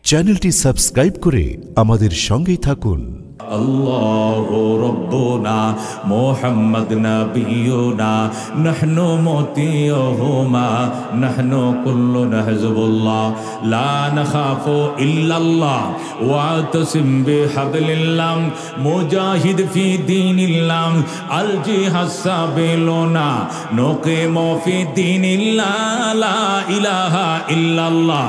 চ্যানেলটি সাবস্ক্রাইব করে আমাদের সঙ্গেই থাকুন। আল্লাহু রাব্বুনা মুহাম্মদ নবিয়ুনা নাহনু মুতিয়ুহুমা নাহনু কুল্লুনা হিজবুল্লাহ লা নাখাফু ইল্লাল্লাহ ওয়া তাসিম বিহাবলিল্লাহ মুজাহিদ ফি দীনিল্লাহ আল জিহাদ সাবিলুনা নুকিমু ফি দীনিল্লাহ লা ইলাহা ইল্লাল্লাহ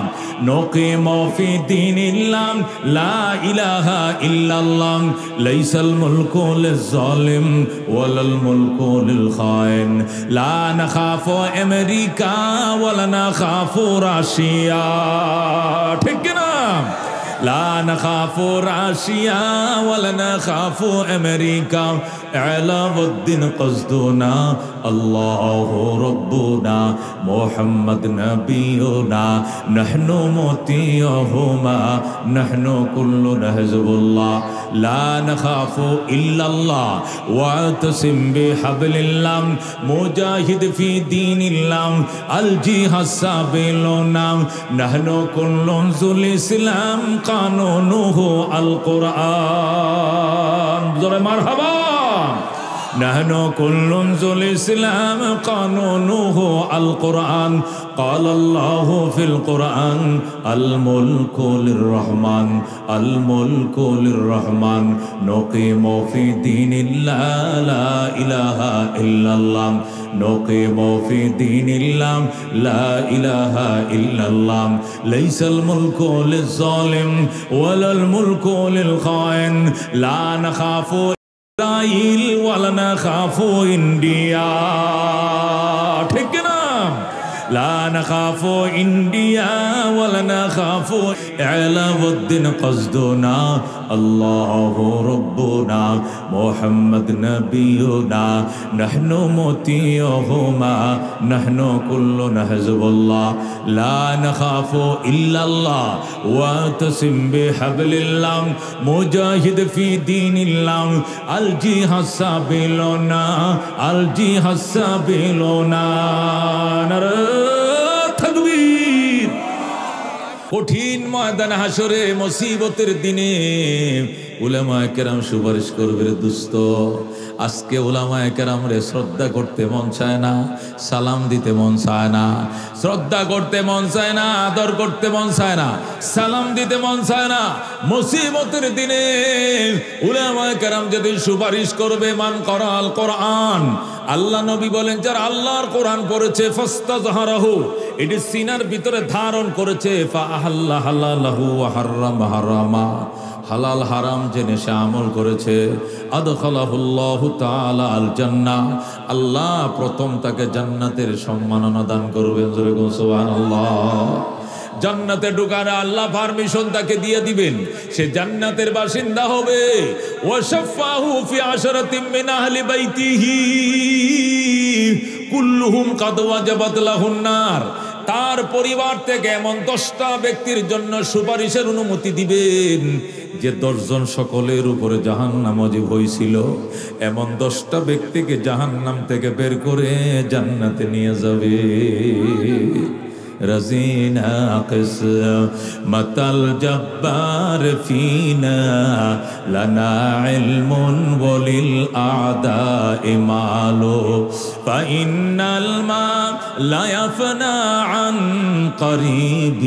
নুকিমু ফি দীনিল্লাহ লা ইলাহা ইল্লাল্লাহ লাইসাল মুলকু লিজ-জালিম ওয়ালাল মুলকু লিল-খাইন লা নাখাফু আমেরিকা ওয়ালা নাখাফু রাশিয়া। ঠিক কি না? লা নাখাফু রাশিয়া ওয়ালা নাখাফু আমেরিকা আলাউদ্দিন কসদুনা আল্লাহু রাব্বুনা মুহাম্মদ নবিয়ুনা নাহনু মুতিয়ুহুমা নাহনু কুল্লুনা হিজবুল্লাহ লা নাখাফু ইল্লাল্লাহ ওয়া তাসিম বিহাবলিল্লাহ মুজাহিদ ফি দীনিল্লাহ আল জিহাদ সাবিলুনা নাহনু কুল্লুন যুল ইসলাম কানুনুহু আল কুরআন। জোরে মারহাবা। নাহনু কুল্লুন যুল ইসলাম কানুনুহু আল কুরআন قال الله في القرآن الملك للرحمن الملك للرحمن نقيم في دين الله لا إله إلا الله نقيم في دين الله لا إله إلا الله ليس الملك للظالم ولا الملك للخائن لا نخاف إسرائيل ولا نخاف إنديا। ঠিক না? لا نخاف إنديا ولا نخاف علاء-الدين قصدنا الله ربنا محمد نبينا نحن مطيعهما نحن كلنا حزب الله لا نخاف إلا الله واعتصم بحبل الله مجاهد في دين الله الجهاد سبيلنا الجهاد سبيلنا। তাকবীর। কঠিন ময়দান হাসরে মুসিবতের দিনে উলামায়ে কেরাম সুপারিশ করবে রে দোস্ত। আজকে উলামায়ে কেরাম রে শ্রদ্ধা করতে মন চায় না, সালাম দিতে মন চায় না, শ্রদ্ধা করতে মন চায় না, আদর করতে মন চায় না, সালাম দিতে মন চায় না। মুসিবতের দিনে উলামায়ে কেরাম যদি সুপারিশ করবে মান করাল কোরআন, আল্লাহ নবী বলেন যারা আল্লাহর কোরআন পড়েছে ফাস্তাজহারাহু, এটি সিনার ভিতরে ধারণ করেছে, ফা আহাল্লা হালালাহু ওয়া হারামা হারামা, হালাল হারাম জেনে সে আমল করেছে, আদখালাহুল্লাহু তাআলা আল জান্নাহ, আল্লাহ প্রথম তাকে জান্নাতের সম্মাননা দান করবেন। জোরে বলুন সুবহানাল্লাহ। জান্নাতে ঢোকার আল্লাহ পারমিশন তাকে দিয়ে দিবেন, সে জান্নাতের বাসিন্দা হবে। ওয়াশাফাহু ফি আশরাতিন মিন আহলি বাইতিহি কুল্লুহুম কাদ ওয়াজাবাত লাহুন নার, তার পরিবার থেকে এমন 10টা ব্যক্তির জন্য সুপারিশের অনুমতি দিবেন যে 10 জন সকলের উপরে জাহান্নাম ওয়াজিব হয়েছিল, এমন 10টা ব্যক্তিকে জাহান্নাম থেকে বের করে জান্নাতে নিয়ে যাবে। رزينا قسمة الجبار فينا لنا علم وللأعداء مال فإن الماء لا يفنى عن قريب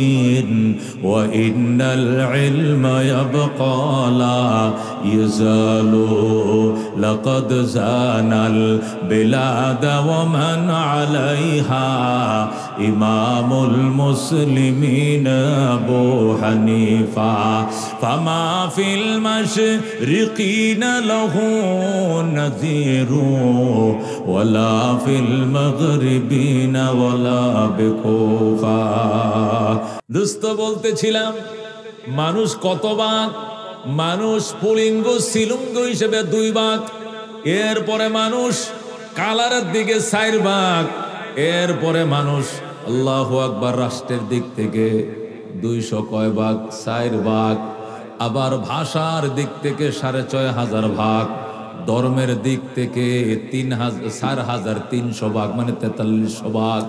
وإن العلم يبقى لا يزال لقد زان البلاد ومن عليها إمام المسلمين أبو حنيفة فما في المشرقين له نذير ولا في المغربين ولا بكوفة। দোস্ত বলতেছিলাম মানুষ কত ভাগ? মানুষ পুলিঙ্গ সিলুঙ্গ হিসেবে 2 ভাগ, এরপরে মানুষ কালারের দিকে 4 ভাগ, এরপরে মানুষ আল্লাহু আকবার রাষ্ট্রের দিক থেকে 200 কয় ভাগ? 4 ভাগ। আবার ভাষার দিক থেকে 6500 ভাগ, ধর্মের দিক থেকে 4300 ভাগ, মানে 4300 ভাগ।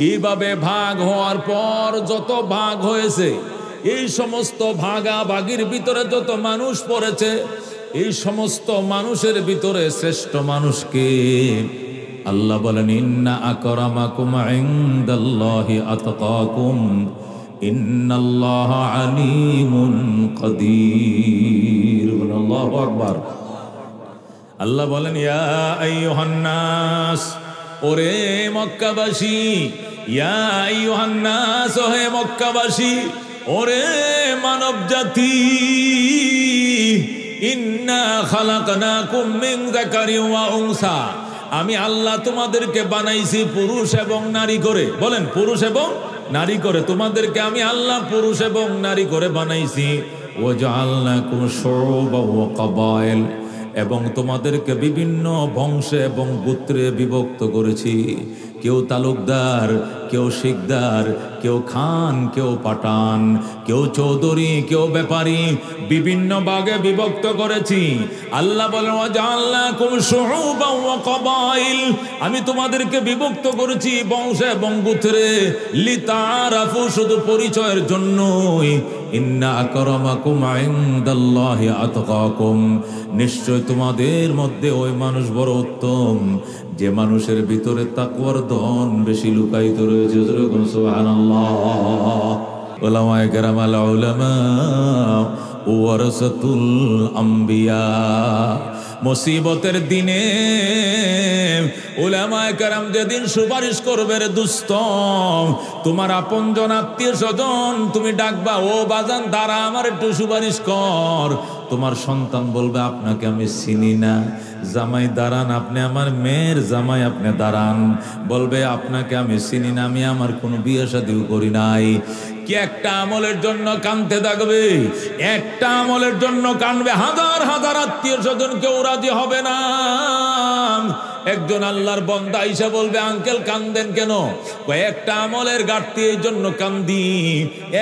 এইভাবে ভাগ হওয়ার পর যত ভাগ হয়েছে এই সমস্ত ভাগাভাগির ভিতরে যত মানুষ পড়েছে, এই সমস্ত মানুষের ভিতরে শ্রেষ্ঠ মানুষকে আল্লাহ বলেন ইন্না আকরামাকুম ইনদাল্লাহি আতকাকুম ইন্নাল্লাহা আলিমুন কাদির। আল্লাহু আকবার। আল্লাহ বলেন ইয়া আইয়ুহান নাস, ওরে মক্কাবাসী, ইয়া আইয়ুহান নাস, ওহে মক্কাবাসী, ওরে মানব জাতি, ইন্না খালাকনাকুম মিন যাকারিন ওয়া উনসা, আমি আল্লাহ তোমাদেরকে বানাইছি পুরুষ এবং নারী করে। বলেন পুরুষ এবং নারী করে, তোমাদেরকে আমি আল্লাহ পুরুষ এবং নারী করে বানাইছি। ওয়াজআলনাকুম শুউবান ওয়া কাবাইল, এবং তোমাদেরকে বিভিন্ন বংশে এবং গোত্রে বিভক্ত করেছি। কেউ তালুকদার, কেউ শিকদার, কেউ খান, কেউ পাঠান, কেউ চৌধুরী, কেউ ব্যাপারী, বিভিন্ন ভাগে বিভক্ত করেছি। আল্লাহ বলেন ওয়াজআলনাকুম শুউবান ওয়া কাবাইল, আমি তোমাদেরকে বিভক্ত করেছি বংশে এবং গোত্রে, লিতাআরাফু, শুধু পরিচয়ের জন্যই। ইন্না আকরামাকুম ইনদাল্লাহি আতকাকুম, নিশ্চয় তোমাদের মধ্যে ওই মানুষ বড় উত্তম যে মানুষের ভিতরে তাকওয়ার ধন বেশি লুকায়িত রয়েছে। সুবহানাল্লাহ। উলামায়ে কেরাম, আল উলামা ওয়ারাসাতুল আম্বিয়া, মুসিবতের দিনে উলামায়ে কেরাম যেদিন সুপারিশ করবে, রে দুস্থ, তোমার আপনজন আত্মীয় স্বজন তুমি ডাকবা, ও বাজান দাঁড়া আমার একটু সুপারিশ কর। তোমার সন্তান বলবে আপনাকে আমি চিনি না। জামাই দাঁড়ান, আপনি আমার মেয়ের জামাই, আপনি দাঁড়ান। বলবে আপনাকে আমি চিনি না, আমি আমার কোনো বিয়ে শাদীও করি নাই। কি একটা আমলের জন্য কাঁদতে থাকবে, একটা আমলের জন্য কাঁদবে, হাজার হাজার আত্মীয় স্বজন কেউ রাজি হবে না। একজন আল্লাহর বান্দা আইসা বলবে আঙ্কেল কান্দেন কেন? একটা আমলের ঘাটতি এই জন্য কান্দি,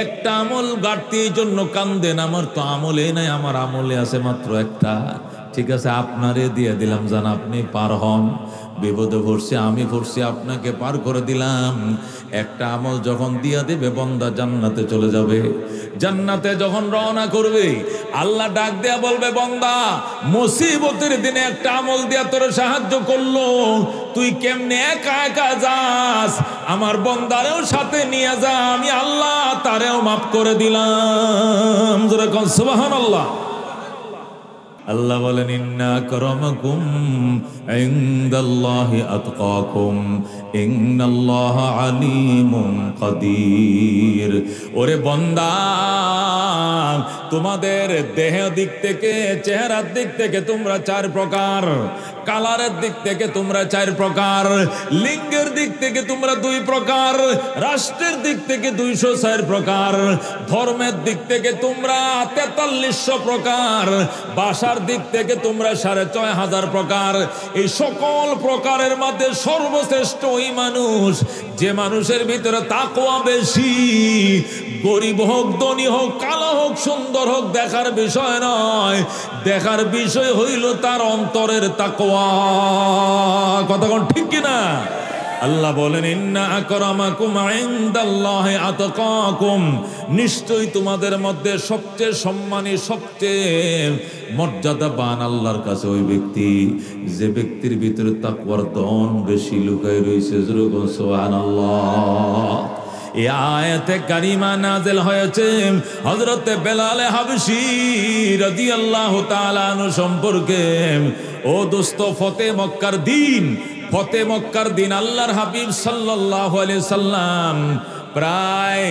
একটা আমল ঘাটতি এই জন্য কান্দেন। আমার তো আমলে নাই, আমার আমলে আছে মাত্র একটা। ঠিক আছে, আপনারে দিয়ে দিলাম, জান আপনি পার হন। বিপদে পড়ছি, আমি পড়ছি, আপনাকে পার করে দিলাম। একটা আমল যখন দিয়া দেবে, বান্দা জান্নাতে চলে যাবে। জান্নাতে যখন রওনা করবে, আল্লাহ ডাক দেয়া বলবে বান্দা মুসিবতের দিনে একটা আমল দিয়া তোরে সাহায্য করলো, তুই কেমনে একা একা যাস? আমার বান্দারেও সাথে নিয়ে যা, আমি আল্লাহ তারেও মাফ করে দিলাম। সুবহানাল্লাহ। আল্লাহ বলেন ইন্না আকরামাকুম ইনদাল্লাহি আতকাকুম ইন্নাল্লাহা আলিমুন কাদির। ওরে বান্দা, তোমাদের দেহের দিক থেকে, চেহারার দিক থেকে তোমরা চার প্রকার, কালারের দিক থেকে তোমরা চার প্রকার, লিঙ্গের দিক থেকে তোমরা দুই প্রকার, রাষ্ট্রের দিক থেকে 204 প্রকার, ধর্মের দিক থেকে তোমরা 4300 প্রকার, ভাষার দিক থেকে তোমরা 6500 প্রকার। এই সকল প্রকারের মধ্যে সর্বশ্রেষ্ঠ ওই মানুষ যে মানুষের ভিতরে তাকওয়া বেশি। গরিব হোক, ধনী হোক, কালো হোক, সুন্দর হোক, দেখার বিষয় নয়, দেখার বিষয় হইল তার অন্তরের তাকওয়া। কথা কোন ঠিক কিনা? আল্লাহ বলেন ইন্না আকরামাকুম ইনদাল্লাহি আতকাকুম, নিশ্চয়ই তোমাদের মধ্যে সবচেয়ে সম্মানী, সবচেয়ে মর্যাদাবান আল্লাহর কাছে ওই ব্যক্তি যে ব্যক্তির ভিতরে তাকওয়ার ধন বেশি লুকায় রয়েছে। সুবহানাল্লাহ। এই আয়াতে কারিমা নাযিল হয়েছে হযরতে বেলাল হাবশী রাদিয়াল্লাহু তাআলা আনহু সম্পর্কে। ও দোস্ত, ফতে মক্কার দিন, ফতে মক্কার দিন আল্লাহর হাবিব সাল্লাল্লাহু আলাইহি সাল্লাম প্রায়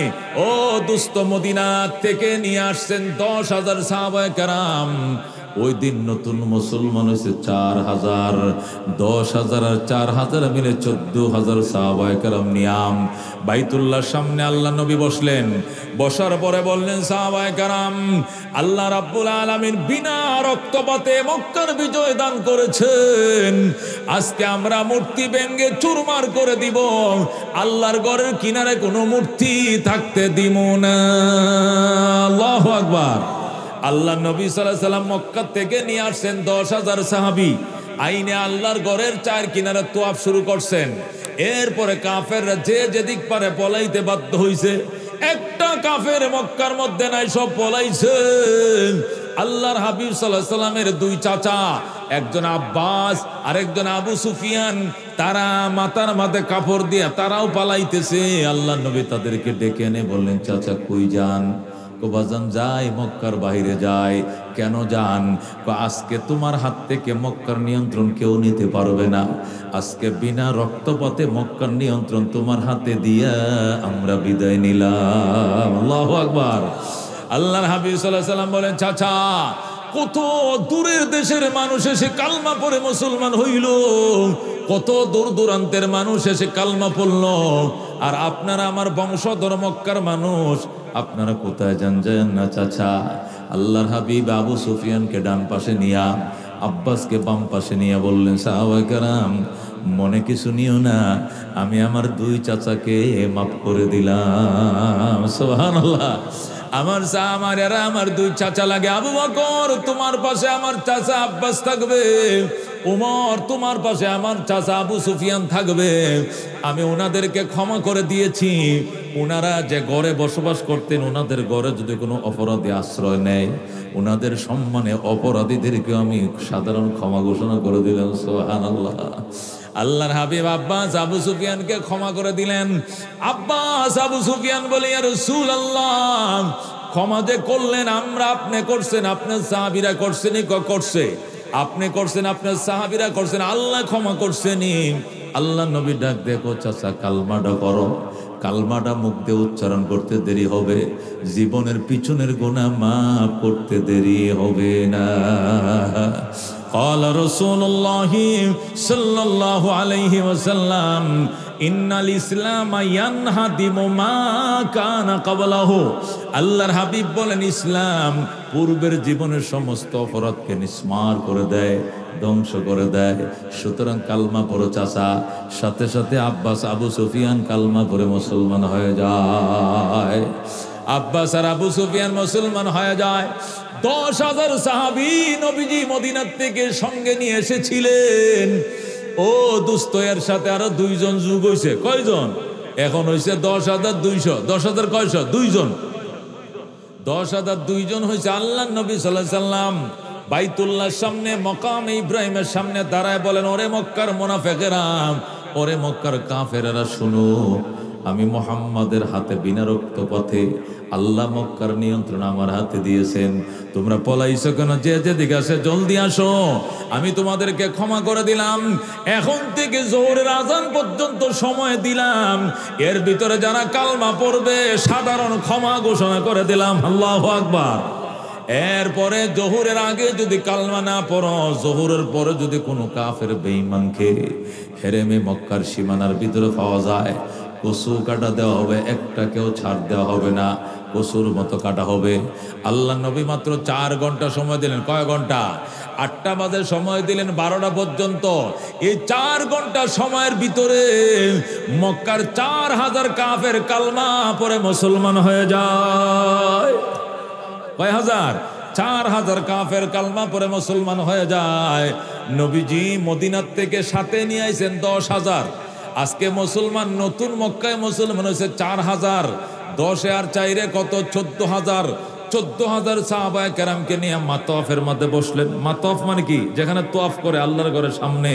ও দোস্ত মদিনা থেকে নিয়ে আসছেন 10,000 সাহাবায়ে কেরাম। ওই দিন নতুন মুসলমান হয়েছে 4,000, 10,000 আর 4,000 মিলে 14,000 সাহাবায়ে কেরাম নিয়াম বাইতুল্লাহর সামনে আল্লাহ নবী বসলেন। বসার পরে বললেন সাহাবায়ে কেরাম, আল্লাহ রাব্বুল আলামিন বিনা রক্তপাতে মক্কার বিজয় দান করেছেন। আজকে আমরা মূর্তি ভেঙে চুরমার করে দিব, আল্লাহর ঘরের কিনারে কোনো মূর্তি থাকতে দিব না। আল্লাহু আকবার। আল্লাহ নবী সাল্লাল্লাহু আলাইহি সাল্লাম মক্কা থেকে নিয়ে আসছেন 10,000 সাহাবী, আইনে আল্লাহর ঘরের চার কিনারে তোয়াফ শুরু করছেন। এরপরে কাফেররা যে যেদিক পারে পলাইতে বাধ্য হইছে। একটা একটা কাফের মক্কার মধ্যে নাই, সব পলাইছে। আল্লাহর হাবিব সাল্লাল্লাহু আলাইহি সাল্লামের দুই চাচা, একজন আব্বাস আর একজন আবু সুফিয়ান, তারা মাথার মাঝে কাপড় দিয়ে তারাও পালাইতেছে। আল্লাহ নবী তাদেরকে ডেকে এনে বললেন, চাচা কই যান? বাজান যাই, মক্কার বাইরে যায়। কেন যান? আজকে তোমার হাত থেকে মক্কার নিয়ন্ত্রণ কেউ নিতে পারবে না। আজকে বিনা রক্তপাতে মক্কার নিয়ন্ত্রণ তোমার হাতে দিয়া আমরা বিদায় নিলাম। আল্লাহু আকবার। আল্লাহর হাবিব সাল্লাল্লাহু আলাইহি সাল্লাম বলেন, চাচা কত দূরের দেশের মানুষ এসে কালমা পড়ে মুসলমান হইল, কত দূর দূরান্তের মানুষ এসে কালমা পড়ল, আর আপনারা আমার বংশধর মক্কার মানুষ, আপনারা কোথায় যান? যান না চাচা। আল্লাহর হাবিব আবু সুফিয়ানকে ডান পাশে নিয়া, আব্বাসকে বাম পাশে নিয়ে বললেন, সাহাবায়ে কেরাম মনে কিছু নিও না, আমি আমার দুই চাচাকে মাফ করে দিলাম। সুবহানাল্লাহ। আমার দুই চাচা লাগে। আবু বকর তোমার পাশে আমার চাচা আব্বাস থাকবে, উমর তোমার পাশে আমার চাচা আবু সুফিয়ান থাকবে। আমি ওনাদেরকে ক্ষমা করে দিয়েছি। ওনারা যে ঘরে বসবাস করতেন, ওনাদের ঘরে যদি কোনো অপরাধী আশ্রয় নেয়, ওনাদের সম্মানে অপরাধীদেরকে আমি সাধারণ ক্ষমা ঘোষণা করে দিলাম। সুবহানাল্লাহ। আল্লাহর হাবিব আব্বাস আবু সুফিয়ানকে ক্ষমা করে দিলেন। আব্বাস আবু সুফিয়ান বলে, ইয়া রাসূলুল্লাহ, ক্ষমা যে করলেন, আমরা আপনি করছেন, আপনার সাহাবীরা করছেনই? করছে। আপনি করছেন, আপনার সাহাবীরা করছেন, আল্লাহ ক্ষমা করছেনই। আল্লাহ নবী ডাক দেখো, চাচা কালমাটা করো। কালমাটা মুখ দিয়ে উচ্চারণ করতে দেরি হবে, জীবনের পিছনের গুনাহ মাফ করতে দেরি হবে না। قال رسول الله صلى الله عليه وسلم إن الإسلام ينهدم ما كان قبله। আল্লাহর হাবিব বলেন, ইসলাম পূর্বের জীবনের সমস্ত অপরাধকে নিস্মার করে দেয়, ধ্বংস করে দেয়। সুতরাং কালমা পড়ো চাচা। সাথে সাথে আব্বাস আবু সুফিয়ান কালমা পড়ে মুসলমান হয়ে যায়। আব্বাস আর আবু সুফিয়ান মুসলমান হয়ে যায়। 10,000 সাহাবী নবীজি মদিনার থেকে সঙ্গে নিয়ে এসেছিলেন। ও দোস্ত, এর সাথে আরো 2 জন যোগ হয়েছে। কয়জন? এখন হয়েছে 10,200। 10,000 কয়শো? 2 জন। 10,002 জন হয়েছে। আল্লাহ নবী সাল্লাল্লাহু আলাইহি সাল্লাম বাইতুল্লাহর সামনে মাকামে ইব্রাহিমের সামনে দাঁড়ায় বলেন, ওরে মক্কার মুনাফিকেরা, ওরে মক্কার কাফেরেরা, শুনো, আমি মুহাম্মাদের হাতে বিনা রক্তপাতে আল্লাহ মক্কার নিয়ন্ত্রণ আমার হাতে দিয়েছেন। তোমরা পলাইছো কেন? যে যেদিকে আসে জলদি আসো, আমি তোমাদেরকে ক্ষমা করে দিলাম। এখন থেকে জোহরের আজান পর্যন্ত সময় দিলাম, এর ভিতরে যারা কালমা পড়বে সাধারণ ক্ষমা ঘোষণা করে দিলাম। আল্লাহু আকবার। এরপরে জোহরের আগে যদি কালমা না পড়ো, জোহরের পরে যদি কোনো কাফের বেঈমানকে হেরেমে মক্কার সীমানার ভিতরে পাওয়া যায়, কসু কাটা দেওয়া হবে, একটাকেও ছাড় দেওয়া হবে না, কসুর মতো কাটা হবে। আল্লাহ নবী মাত্র 4 ঘন্টা সময় দিলেন। কয় ঘন্টা? 8টা বাজে সময় দিলেন 12টা পর্যন্ত। এই 4 ঘন্টা সময়ের ভিতরে মক্কার 4,000 কাফের কালমা পড়ে মুসলমান হয়ে যায়। কয় হাজার? 4,000 কাফের কালমা পড়ে মুসলমান হয়ে যায়। নবীজি মদিনার থেকে সাথে নিয়ে আইছেন 10,000। আজকে মুসলমান নতুন মক্কায় মুসলমান হয়েছে 4,000। 10 আর 4 কত? 14,000। 14,000 সাহাবায়ে কেরামকে নিয়ে মাতওয়াফের মধ্যে বসলেন। মাতওয়াফ মানে কি? যেখানে তোয়াফ করে আল্লাহর ঘরের সামনে,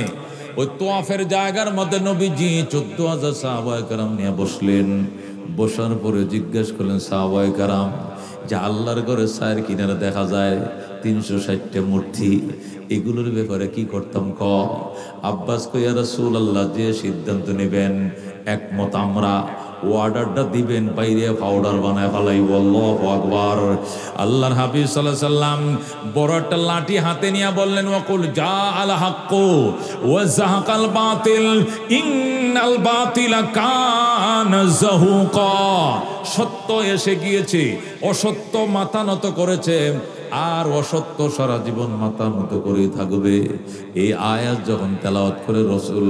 ওই তোয়াফের জায়গার মধ্যে নবীজি 14,000 সাহাবায়ে কেরাম নিয়ে বসলেন। বসার পরে জিজ্ঞেস করলেন সাহাবায়ে কেরাম, যে আল্লাহর ঘরের ছায়ের কিনারে দেখা যায় 360টা মূর্তি, এগুলোর ব্যাপারে কি করতাম? আব্বাস কই, ইয়া রাসূলুল্লাহ, যে সিদ্ধান্ত নেবেন, একমত আমরা, অর্ডারটা দিবেন, বাইরে পাউডার বানায় ফেলাইব। আল্লাহু আকবার। আল্লাহর হাবিব সাল্লাল্লাহু আলাইহি সাল্লাম বড় একটা লাঠি হাতে নিয়ে বললেন, ওয়াকুল জা আল হাক্কু ওয়া যাহাকাল বাতিল ইন্নাল বাতিলা কানা যাহুকা। সত্য এসে গিয়েছে, অসত্য মাথা নত করেছে, আর অসত্য সারা জীবন মাথা নত করে থাকবে। এই আয়াত যখন তেলাওয়াত করে রাসূল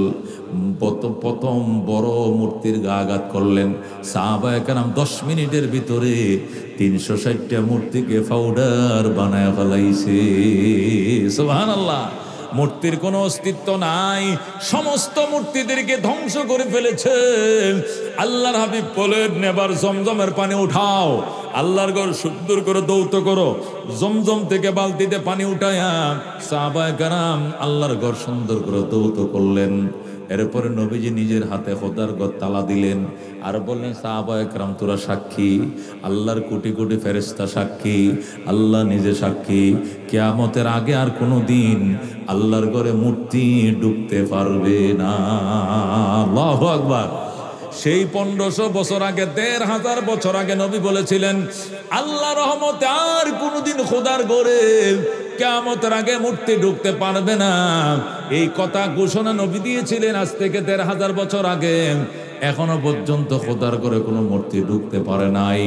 প্রথম বড় মূর্তির গা আঘাত করলেন, সাহাবায়ে কেরাম 10 মিনিটের ভিতরে 360টা মূর্তিকে পাউডার বানায় ফেলাইছে। সুবহানাল্লাহ। মূর্তির কোনো অস্তিত্ব নাই, সমস্ত মূর্তিদেরকে ধ্বংস করে ফেলেছে। আল্লাহর হাবিব বলেন, এবার জমজমের পানি উঠাও, আল্লাহর ঘর সুন্দর করে দৌত করো। জমজম থেকে বালতিতে পানি উঠায়া সাহাবায়ে কেরাম আল্লাহর ঘর সুন্দর করে দৌত করলেন। এরপরে নবীজি নিজের হাতে খোদার ঘর তালা দিলেন আর বললেন, সাহাবায়ে কেরাম তোরা সাক্ষী, আল্লাহর কোটি কোটি ফেরেশতা সাক্ষী, আল্লাহ নিজে সাক্ষী, কিয়ামতের আগে আর কোনো দিন আল্লাহর ঘরে মূর্তি ঢুকতে পারবে না। আল্লাহু আকবার। সেই 1500 বছর আগে, 1500 বছর আগে নবী বলেছিলেন, আল্লাহ রহমতে আর কোনোদিন খোদার ঘরে কিয়ামতের আগে মূর্তি ঢুকতে পারবে না। এই কথা ঘোষণা নবী দিয়েছিলেন আজ থেকে 1500 বছর আগে। এখনো পর্যন্ত খোদার ঘরে কোনো মূর্তি ঢুকতে পারে নাই।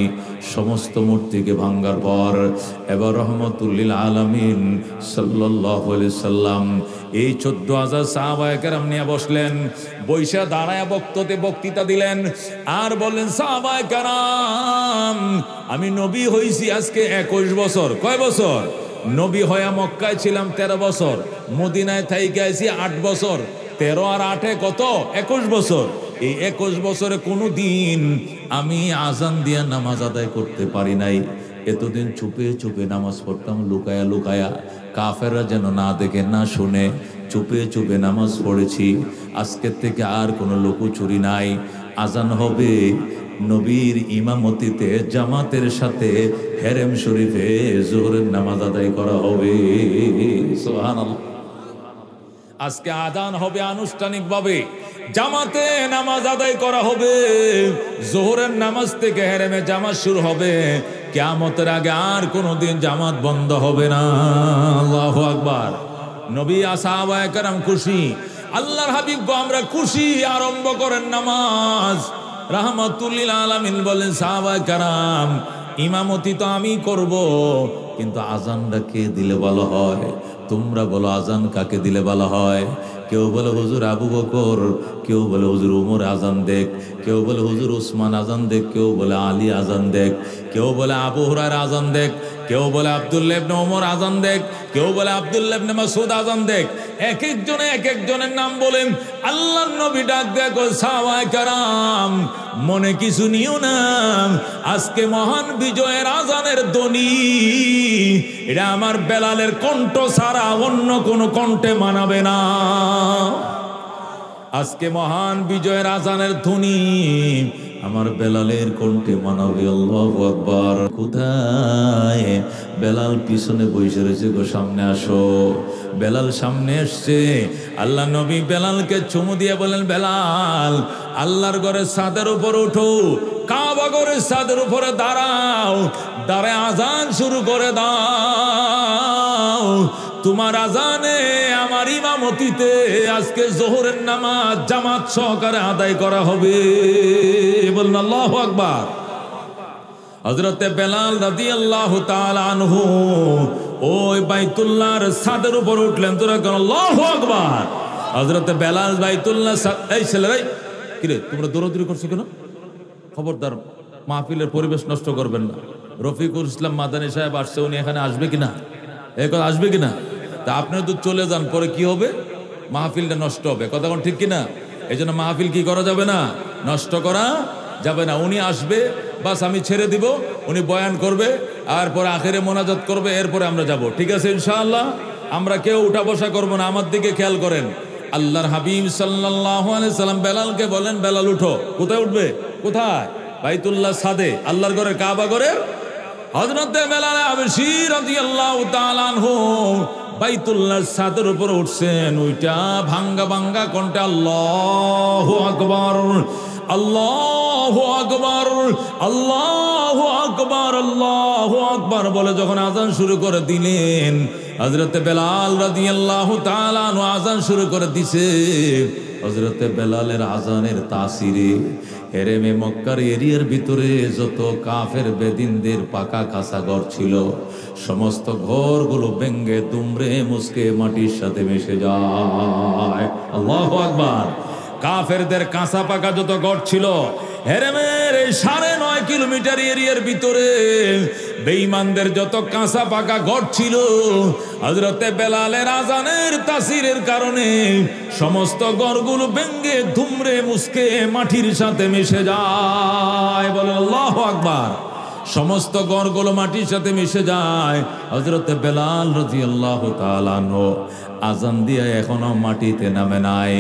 সমস্ত মূর্তিকে ভাঙ্গার পর এবার রহমতুল্লিল আলামিন সাল্লাল্লাহু আলাইহি সাল্লাম এই 14,000 সাহাবায়ে কেরাম নিয়ে বসলেন, বৈশা দাঁড়ায় বক্তৃতা দিলেন আর বললেন, সাহাবায়ে কেরাম আমি নবী হইছি আজকে 21 বছর। কয় বছর? নবী হয়ে মক্কায় ছিলাম 13 বছর, মদিনায় থাইকে আইছি 8 বছর। 13 আর 8 কত? 21 বছর। এই 21 বছরে কোনো দিন আমি আজান দিয়া নামাজ আদায় করতে পারি নাই। এতদিন চুপে চুপে নামাজ পড়তাম, লুকায়া লুকায়া, কাফেররা যেন না দেখে না শুনে, চুপে চুপে নামাজ পড়েছি। আজকের থেকে আর কোনো লুকোচুরি নাই। আজান হবে, নবীর ইমামতিতে জামাতের সাথে হেরেম শরীফে জোহরের নামাজ আদায় করা হবে। সুবহানাল্লাহ। আজকে আজান হবে আনুষ্ঠানিকভাবে, জামাতে নামাজ আদায় করা হবে, জোহরের নামাজ থেকে হেরেমে জামাত শুরু হবে। কিয়ামতের আগে আর কোনোদিন জামাত বন্ধ হবে না। আল্লাহু আকবার। নবী সাহাবায়ে কেরাম খুশি, আল্লাহর হাবিব গো আমরা খুশি, আরম্ভ করেন নামাজ। রাহমাতুল্লিল আলামিন বলেন, সাহাবায়ে কেরাম ইমামতি তো আমি করব, কিন্তু আজানটা কে দিলে ভালো হয়? তোমরা বলো আজান কাকে দিলে ভালো হয়? কেউ বলে হুজুর আবু বকর, কেউ বলে হুজুর উমর আজান দেখ, কেউ বলে হুজুর উসমান আজান দেখ, কেউ বলে আলী আজান দেখ, কেউ বলে আবু হুরায়রা আজান দেখ, কেউ বলে আব্দুল্লাহ ইবনে ওমর আজান দেখ, কেউ বলে আব্দুল্লাহ ইবনে মাসউদ আজান দেখ। এক একজনে এক একজনের নাম বলেন। আল্লাহর নবী ডাক দেখো, সাহাবায়ে কেরাম মনে কিছু নিও না, আজকে মহান বিজয়ের আজানের ধ্বনি এটা আমার বেলালের কণ্ঠ ছাড়া অন্য কোনো কণ্ঠে মানাবে না। আজকে মহান বিজয়ের আজানের ধ্বনি আমার বেলালের কণ্ঠে মানাবে। আল্লাহু আকবার। কোথায়? বেলাল পিছনে বসে রয়েছে গো, সামনে আসো। বেলাল সামনে এসছে। আল্লাহ নবী বেলালকে চুমু দিয়ে বলেন, বেলাল আল্লাহর ঘরের ছাদের উপর উঠো, কাবা ঘরের ছাদের উপরে দাঁড়াও, দাঁড়ায় আজান শুরু করে দাও। তোমার আজানে আমার ইমামতিতে আজকে জোহরের নামাজ জামাত সহকারে আদায় করা হবে। বলুন আল্লাহু আকবার। হযরতে বেলাল রাদিয়াল্লাহু তাআলা আনহু ওই বাইতুল্লাহর ছাদের উপর উঠলেন। তোরা কেন আল্লাহু আকবার। হযরতে বেলাল বাইতুল্লাহ, এই ছেলেরাই কিরে তোমরা দৌড়াদৌড়ি করছো কেন? খবরদার মাহফিলের পরিবেশ নষ্ট করবেন না। রফিকুল ইসলাম মাদানী সাহেব আসছে, উনি এখানে আসবে কিনা? আসবে কিনা? তা আপনি তো চলে যান, পরে কি হবে? মাহফিলটা নষ্ট হবে। কথা কোন ঠিক কিনা? এই জন্য মাহফিল কি করা যাবে না, নষ্ট করা যাবে না। উনি আসবে, বাস আমি ছেড়ে দিব, উনি বয়ান করবে, আর পরে আখেরে মোনাজাত করবে, এরপরে আমরা যাব। ঠিক আছে ইনশাআল্লাহ? আমরা কেউ উঠা বসা করবো না। আমার দিকে খেয়াল করেন। আল্লাহর হাবিব সাল্লাল্লাহু আলাইহি সাল্লাম বেলালকে বলেন, বেলাল উঠো। কোথায় উঠবে? কোথায়? বাইতুল্লাহ ছাদে, আল্লাহর ঘরে, কাবা ঘরের। হযরতে বেলাল হাবশী রাদিয়াল্লাহু তাআলা আনহু বাইতুল্লাহর ছাদের উপর উঠছেন। ওইটা ভাঙ্গা ভাঙ্গা কণ্ঠে আল্লাহু আকবার, আল্লাহু আকবার, আল্লাহু আকবার, আল্লাহু আকবার বলে যখন আজান শুরু করে দিলেন, হযরতে বেলাল রাদিয়াল্লাহু তাআলা আনহু আজান শুরু করে দিছে। হযরতে বেলালের আজানের তাসিরে হেরেমে মক্কার এরিয়ার ভিতরে যত কাফের বেদিনদের পাকা কাঁচা ঘর ছিল, সমস্ত ঘরগুলো ভেঙ্গে দুমড়ে মুচকে মাটির সাথে মিশে যায়। আল্লাহু আকবার। কাফেরদের কাঁচা পাকা যত ঘর ছিল, হেরেমের এই 9.5 কিলোমিটার এরিয়ার ভিতরে বেঈমানদের যত কাঁচা পাকা ঘর ছিল, হযরতে বেলালের আজানের তাসিরের কারণে সমস্ত ঘরগুলো ভেঙে ধুমরে মুসকে মাটির সাথে মিশে যায়। বলে আল্লাহু আকবার। সমস্ত ঘরগুলো মাটির সাথে মিশে যায়। হযরতে বেলাল রাদিয়াল্লাহু তাআলা আনহু আজান দিয়ে এখনো মাটিতে নামে নাই,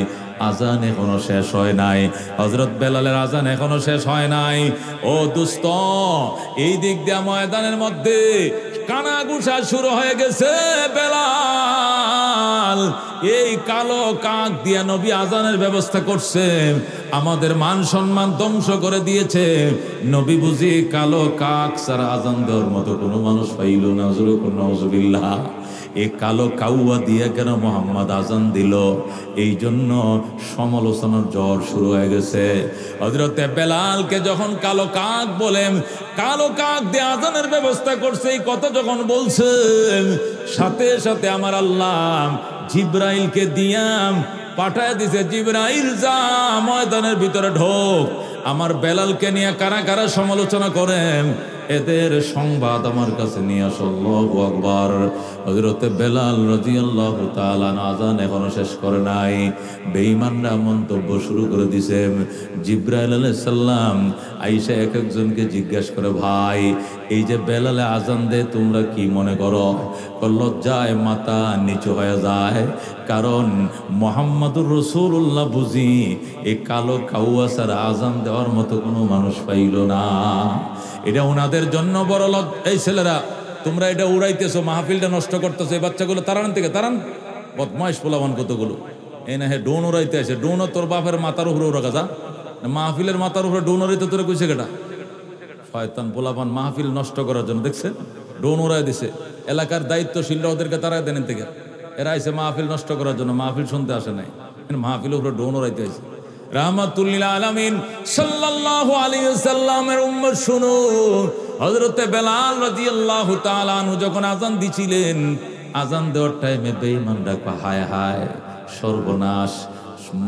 আজান এখনো শেষ হয় নাই। হযরত বেলালের আজান এখনো শেষ হয় নাই। ও দোস্ত, এই দিক দিয়ে ময়দানের মধ্যে কানাঘুষা শুরু হয়ে গেছে। বেলাল এই কালো কাক দিয়া নবী আজানের ব্যবস্থা করছে, আমাদের মান সম্মান ধ্বংস করে দিয়েছে। নবী বুঝি কালো কাক ছাড়া আজান দেওয়ার মতো কোনো মানুষ পাইল না। নাউজুবিল্লাহ। এই কালো কাউয়া দিয়ে কেন মোহাম্মদ আজান দিল, এই জন্য সমালোচনার জ্বর শুরু হয়ে গেছে। হযরতে বেলালকে যখন কালো কাক বলেন, কালো কাক দিয়ে আজানের ব্যবস্থা করছে, এই কথা যখন বলছেন, সাথে সাথে আমার আল্লাহ জিব্রাইলকে দিয়াম পাঠায় দিছে। জিব্রাইল যা ময়দানের ভিতরে ঢোক, আমার বেলালকে নিয়ে কারা কারা সমালোচনা করেন এদের সংবাদ আমার কাছে নিয়ে আসো। আল্লাহু আকবার। হযরতে বেলাল রাদিয়াল্লাহু তাআলা আযান এখনো শেষ করে নাই। বেঈমানরা মন্তব্য শুরু করে দিছে। জিবরাইল আলাইহিস সালাম আয়েশা এক একজনকে জিজ্ঞাসা করে, ভাই এই যে বেলালে আযান দেয় তোমরা কি মনে করো? লজ্জায় মাথা নিচু হয়ে যায়, কারণ মুহাম্মদুর রাসূলুল্লাহ বুঝি এই কালো কাউয়া ছাড়া আযান দেওয়ার মতো কোনো মানুষ পাইল না। এটা ওনাদের জন্য বড় এই ছেলেরা তোমরা এটা উড়াইতেছো, মাহফিলটা নষ্ট করতেছো। এই বাচ্চাগুলো তারান থেকে তারান, বদমাইশ পোলাবান কতগুলো। এই না হে ডোন উড়াইতে আসে, ডোন তোর বাপের মাথার উপরে উড়া গাছা, মাহফিলের মাথার উপরে ডোন উড়াইতে তোরে কইছে কেটা? শয়তান পোলাবান মাহফিল নষ্ট করার জন্য দেখছে ডোন উড়াই দিছে। এলাকার দায়িত্বশীলরা ওদেরকে তারাই দেন থেকে, এরা আইসে মাহফিল নষ্ট করার জন্য, মাহফিল শুনতে আসে নাই, মাহফিলের উপরে ডোন উড়াইতে আসে। রাহমাতুল্লিল আলামিন সাল্লাল্লাহু আলাইহি ওয়াসাল্লামের উম্মত শুনো, হযরতে বেলাল রাদিয়াল্লাহু তাআলা আনহু যখন আযান দিছিলেন, আযান দেওয়ার টাইমে বেঈমানরা কয় হায় হায় সর্বনাশ,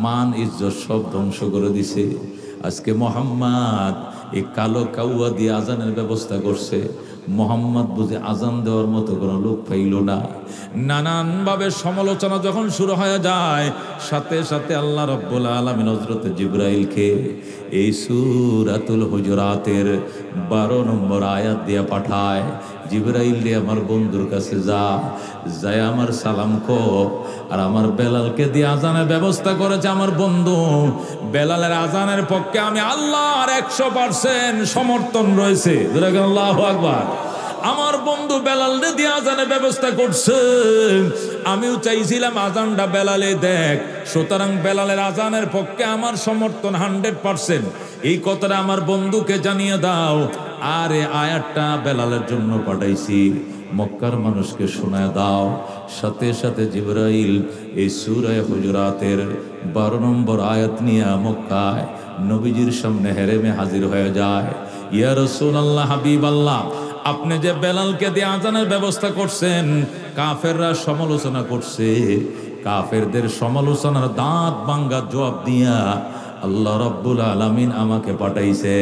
মান ইজ্জত সব ধ্বংস করে দিছে। আজকে মুহাম্মদ এই কালো কাউয়া দিয়ে আযানের ব্যবস্থা করছে, মোহাম্মদ বুঝে আজান দেওয়ার মতো কোনো লোক পাইল না। নানানভাবে সমালোচনা যখন শুরু হয়ে যায়, সাথে সাথে আল্লাহ রাব্বুল আলামিন হযরতে জিবরাইলকে এই সূরাতুল হুজুরাতের 12 নম্বর আয়াত দিয়ে পাঠায়। জিবরাইল রে আমার বন্ধুর কাছে যায় আমার সালাম কো, আর আমার বেলালকে দিয়ে আজানের ব্যবস্থা করেছে আমার বন্ধু। বেলালের আজানের পক্ষে আমি আল্লাহর 100% সমর্থন রয়েছে। আল্লাহু আকবার। আমার বন্ধু বেলালে দিয়ে আজানের ব্যবস্থা করছে, আমিও চাইছিলাম আজানটা বেলালে দেখ, সুতরাং বেলালের আজানের পক্ষে আমার সমর্থন 100%। এই কথাটা আমার বন্ধুকে জানিয়ে দাও। আর এই আয়াতটা বেলালের জন্য পাঠাইছি, মক্কার মানুষকে শোনায় দাও। সাথে সাথে জিবরাইল এই সূরা হুজুরাতের 12 নম্বর আয়াত নিয়ে মক্কায় নবীজির সামনে হেরেমে হাজির হয়ে যায়। ইয়া রাসূলুল্লাহ, হাবিবাল্লাহ, আপনি যে বেলালকে দিয়ে আজানের ব্যবস্থা করছেন, কাফেররা সমালোচনা করছে, কাফেরদের সমালোচনার দাঁত ভাঙ্গা জবাব দিয়া আল্লাহ রাব্বুল আলামিন আমাকে পাঠাইছে।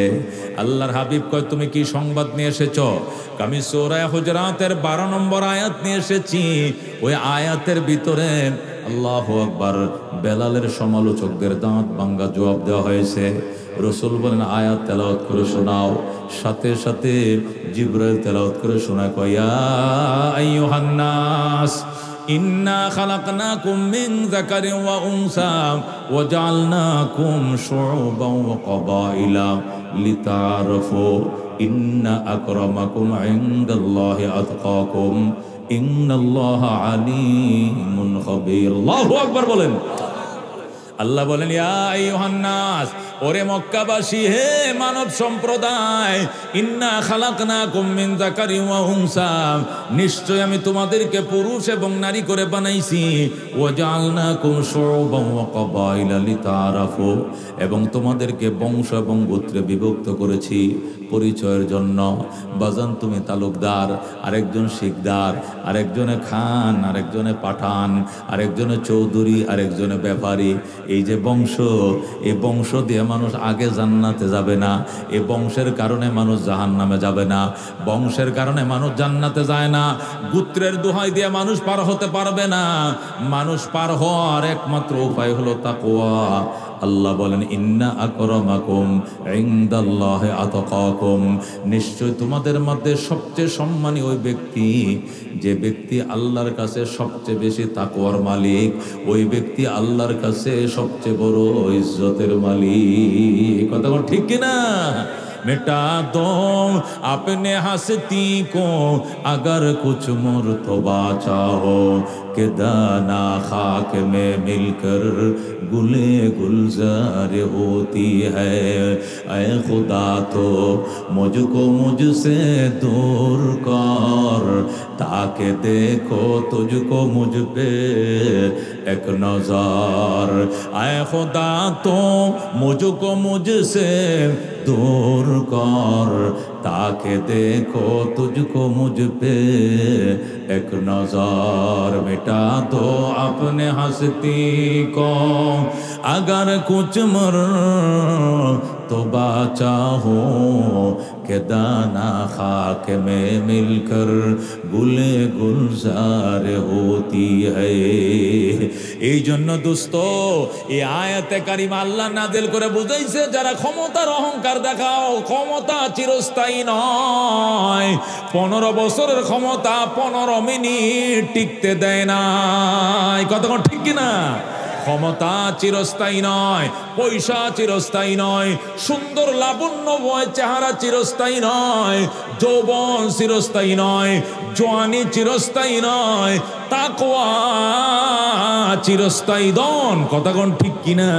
আল্লাহর হাবিব কয়, তুমি কি সংবাদ নিয়ে এসেছো? আমি সূরা হুজুরাতের 12 নম্বর আয়াত নিয়ে এসেছি। ওই আয়াতের ভিতরে আল্লাহু আকবার, বেলালের সমালোচকদের দাঁত ভাঙ্গা জবাব দেওয়া হয়েছে। রাসূল বলেন, আয়াত তেলাওয়াত করে শোনাও। সাথে সাথে জিবরাইল তেলাওয়াত করে শোনায়, কয় ইয়া আইয়ুহান নাস ইন্না খালাকনাকুম মিন যাকারিন ওয়া উনসা ওয়া জাআলনাকুম শুউবান ওয়া ক্বাবাইলা লিতাআরাফু ইন্না আকরামাকুম ইনদাল্লাহি আতকাকুম ইন্নাল্লাহা আলীমুন খাবীর। আল্লাহু আকবার বলেন। আল্লাহ বলেন, ইয়া আইয়ুহান নাস, ওরে মক্কাবাসী, হে মানব সম্প্রদায়, ইন্না খালাকনাকুম মিন যাকারিন ওয়া উনসা, নিশ্চয় আমি তোমাদেরকে পুরুষ এবং নারী করে বানাইছি। ওয়া জাআলনাকুম শুউবান ওয়া ক্বাবাইলা লিতাআরাফু, এবং তোমাদেরকে বংশ এবং গোত্রে বিভক্ত করেছি। পরিচয়ের জন্য। বাজান তুমি তালুকদার, আরেকজন শিকদার, আরেকজনে খান, আরেকজনে পাঠান, আরেকজনে চৌধুরী, আরেকজনে ব্যাপারী। এই যে বংশ, এই বংশ দিয়ে মানুষ আগে জান্নাতে যাবে না, এই বংশের কারণে মানুষ জাহান্নামে যাবে না, বংশের কারণে মানুষ জান্নাতে যায় না, গোত্রের দোহাই দিয়ে মানুষ পার হতে পারবে না। মানুষ পার হওয়ার একমাত্র উপায় হলো তাকওয়া। আল্লাহ বলেন ইন্না আকরামাকুম ইনদাল্লাহি আতকাকুম, নিশ্চয় তোমাদের মধ্যে সবচেয়ে সম্মানী ওই ব্যক্তি যে ব্যক্তি আল্লাহর কাছে সবচেয়ে বেশি তাকওয়ার মালিক, ওই ব্যক্তি আল্লাহর কাছে সবচেয়ে বড় ইজ্জতের মালিক। কথা বল ঠিক কিনা? मिटा दो अपने हस्ती को अगर कुछ मुर्तबा चाहो कि दाना खाक में मिलकर गुले गुलजार होती है। ऐ खुदा तो मुझको मुझसे दूर कर ताकि देखो तुझको मुझ पे एक नजर। ऐ खुदा तो मुझको मुझसे दूर कर ताकि देखो तुझको मुझ पे एक नजर। मिटा दो अपने हस्ती को अगर कुछ मर तो बाचा हो कि दाना खाक में मिलकर गुले गुलजार होती है। এই জন্য দোস্ত এই আয়াতে কারিমা আল্লাহ নাযিল করে বুঝাইছে, যারা ক্ষমতার অহংকার দেখাও, ক্ষমতা চিরস্থায়ী নয়। 15 বছরের ক্ষমতা 15 মিনিট টিকতে দেয় না। কতক্ষণ ঠিক কিনা? ক্ষমতা চিরস্থায়ী নয়, পয়সা চিরস্থায়ী নয়, সুন্দর লাবণ্যময় চেহারা চিরস্থায়ী নয়, যৌবন চিরস্থায়ী নয়, জওয়ানি চিরস্থায়ী নয়, তাকওয়া চিরস্থায়ী দন। কথাগণ ঠিক কিনা?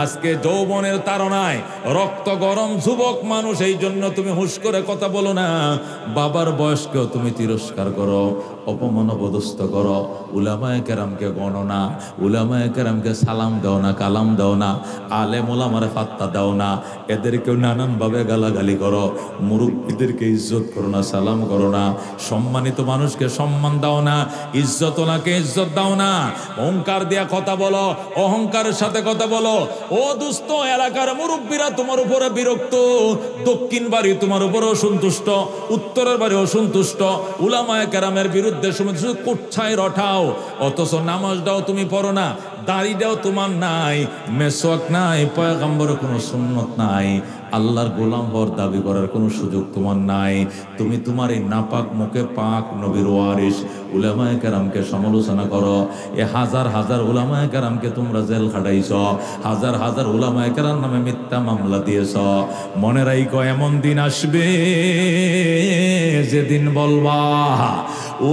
আজকে যৌবনের তাড়নায় রক্ত গরম যুবক মানুষ, এই জন্য তুমি হুশ করে কথা বলো না। বাবার বয়সকেও তুমি তিরস্কার করো, অপমান অপদস্থ করো, উলামায়ে কেরামকে গণো না, উলামায়ে কেরামকে সালাম দাও না, কালাম দাও না, আলেম ওলামারে পাত্তা দাও না, এদেরকেও নানানভাবে গালাগালি করো, মুরব্বীদেরকে ইজ্জত করো না, সালাম করো না, সম্মানিত মানুষকে সম্মান দাও না, ইজ্জতওয়ালাকে ইজ্জত দাও না, অহংকার দিয়া কথা বলো, অহংকারের সাথে কথা বলো। ও দোস্ত, এলাকার মুরব্বীরা তোমার উপরে বিরক্ত, দক্ষিণ বাড়ি তোমার উপরে অসন্তুষ্ট, উত্তরের বাড়ি অসন্তুষ্ট, উলামায়ে কেরামের বিরুদ্ধে শুধু কুচ্ছায় রটাও, অথচ নামাজটাও তুমি পড়ো না, দাড়িটাও তোমার নাই, মেসওয়াক নাই, পয়গম্বরের কোনো সুন্নত নাই, আল্লাহর গোলাম হওয়ার দাবি করার কোনো সুযোগ তোমার নাই। তুমি তোমার এই নাপাক মুখে পাক নবীর ওয়ারিস উলামায়ে কেরামকে সমালোচনা করো। এ হাজার হাজার উলামায়ে কেরামকে তোমরা জেল খাটাইছ, হাজার হাজার উলামায়ে কেরাম নামে মিথ্যা মামলা দিয়েছ। মনে রাখো এমন দিন আসবে যেদিন বলবা।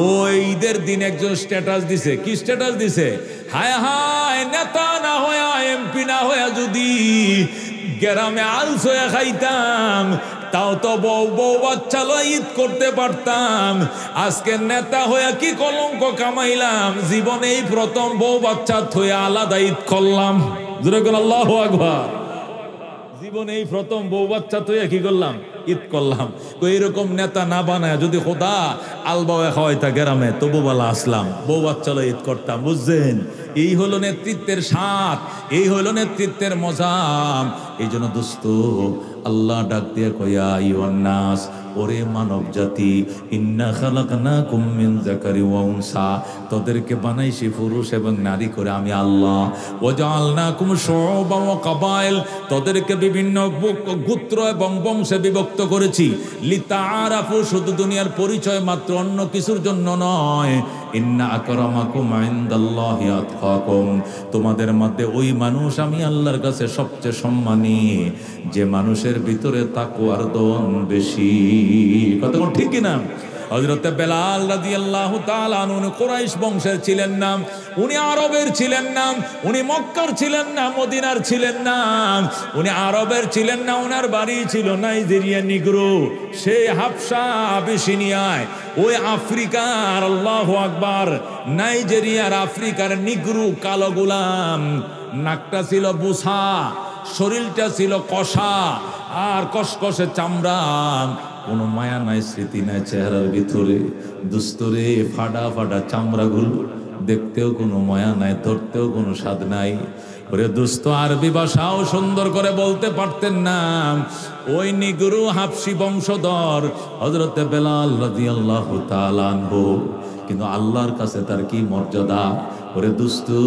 ওই ঈদের দিন একজন স্ট্যাটাস দিছে। কি স্ট্যাটাস দিছে? হায় হায়, নেতা না হয়ে এমপি না হয়ে যদি গ্রামে আলস হয়ে খাইতাম, তাও তো বউ বউ বাচ্চা লয় ঈদ করতে পারতাম। আজকে নেতা হয়ে কি কলঙ্ক কামাইলাম, জীবনেই প্রথম বউ বাচ্চা থয়ে আলাদা ঈদ করলাম। আল্লাহু আকবার। জীবনেই প্রথম বউ বাচ্চা থয়ে কি করলাম? ঈদ করলাম। এরকম নেতা না বানায় যদি খোদা আলবাওয়ে খাওয়াইতা গ্রামে, তবু বলা আসলাম, বউ বাচ্চা লয় ঈদ করতাম। বুঝছেন? এই হলো নেতৃত্বের স্বাদ, এই হলো নেতৃত্বের মজা। এই জন্য দোস্ত আল্লাহ ডাক দিয়ে কয়া আইয়ুহান নাস, ওরে মানব জাতি, ইন্না খালাকনাকুম মিন যাকারি ওয়া উনসা, তোদেরকে বানাইছি পুরুষ এবং নারী করে আমি আল্লাহ। ওয়া জাআলনাকুম শুউবান ওয়া কাবাইল, তোদেরকে বিভিন্ন গোত্র এবং বংশে বিভক্ত করেছি। লিতাআরাফু, শুধু দুনিয়ার পরিচয় মাত্র, অন্য কিছুর জন্য নয়। ইন্না আকরামাকুম ইনদাল্লাহি আতকাকুম, তোমাদের মধ্যে ওই মানুষ আমি আল্লাহর কাছে সবচেয়ে সম্মানী যে মানুষের ভিতরে তাকওয়ার দন বেশি। কথা ঠিক কিনা? হযরত বেলাল রাদিয়াল্লাহু তাআলা আনহু কুরাইশ বংশের ছিলেন না, উনি আরবের ছিলেন না, উনি মক্কার ছিলেন না, মদিনার ছিলেন না, উনি আরবের ছিলেন না, ওনার বাড়ি ছিল নাইজেরিয়া নিগ্রো, সেই হাবশা আবিসিনিয়ায়, ওই আফ্রিকার, আল্লাহু আকবার, নাইজেরিয়ার আফ্রিকার নিগ্রো কালো গোলাম, নাকটা ছিল বুসা, শরীরটা ছিল কষা আর কসকসে চামড়া, কোনো মায়া নাই, স্মৃতি নাই চেহারার ভিতরে। দুস্তরে ফাটা ফাটা চামড়াগুলো, দেখতেও কোনো মায়া নাই, ধরতেও কোনো স্বাদ নাই। ওরে দুস্ত আরবি ভাষাও সুন্দর করে বলতে পারতেন না। ওই নিগুরু হাবশি বংশধর হযরতে বেলাল রাদিয়াল্লাহু তাআলা আনহু, কিন্তু আল্লাহর কাছে তার কি মর্যাদা। ওরে দুস্তু,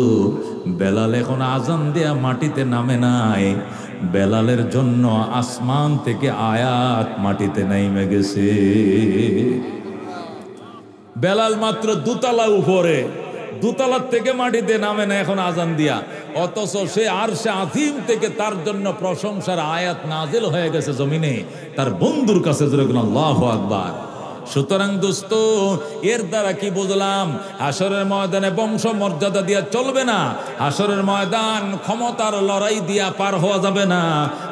বেলাল এখন আজান দেয়া মাটিতে নামে নাই, বেলালের জন্য আসমান থেকে আয়াত মাটিতে নেমে গেছে। বেলাল মাত্র দুতলা উপরে, দুতলার থেকে মাটিতে নামে না এখন আজান দিয়া, অথচ সে আরশে আযীম থেকে তার জন্য প্রশংসার আয়াত নাজিল হয়ে গেছে জমিনে, তার বন্ধুর কাছে। যেরকম আল্লাহু আকবার। সুতরাং দোস্ত, এর দ্বারা কি বুঝলাম? হাসরের ময়দানে বংশ মর্যাদা দিয়া চলবে না, হাসরের ময়দান ক্ষমতার লড়াই দিয়া পার হওয়া যাবে না,